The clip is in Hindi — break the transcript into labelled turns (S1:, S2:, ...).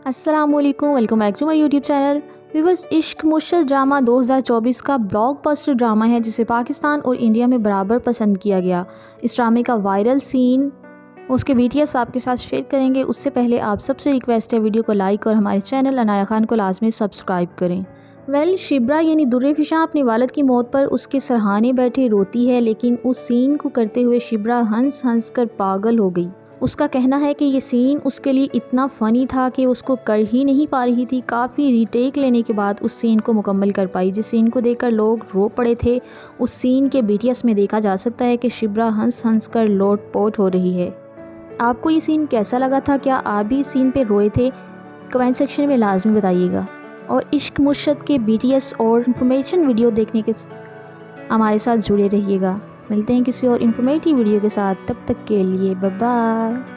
S1: अस्सलामुअलैकुम, welcome back to my YouTube channel. Viewers, Ishq Mushkil drama 2024 का ब्लॉकबस्टर ड्रामा है जिसे पाकिस्तान और इंडिया में बराबर पसंद किया गया। इस ड्रामे का वायरल सीन उसके BTS आपके साथ शेयर करेंगे। उससे पहले आप सबसे रिक्वेस्ट है वीडियो को लाइक और हमारे चैनल अनाया खान को लाजमी सब्सक्राइब करें। शिब्रा यानी दुर्रे फिशा अपने वालिद की मौत पर उसके सरहाने बैठे रोती है, लेकिन उस सीन को करते हुए शिब्रा हंस हंस कर पागल हो गई। उसका कहना है कि ये सीन उसके लिए इतना फ़नी था कि उसको कर ही नहीं पा रही थी। काफ़ी रीटेक लेने के बाद उस सीन को मुकम्मल कर पाई, जिस सीन को देखकर लोग रो पड़े थे। उस सीन के BTS में देखा जा सकता है कि शिब्रा हंस हंस कर लोटपोट हो रही है। आपको ये सीन कैसा लगा था? क्या आप भी इस सीन पे रोए थे? कमेंट सेक्शन में लाजमी बताइएगा। और इश्क मुश्किल के BTS और इन्फॉर्मेशन वीडियो देखने के हमारे साथ जुड़े रहिएगा। मिलते हैं किसी और इन्फॉर्मेटिव वीडियो के साथ, तब तक के लिए बाय बाय।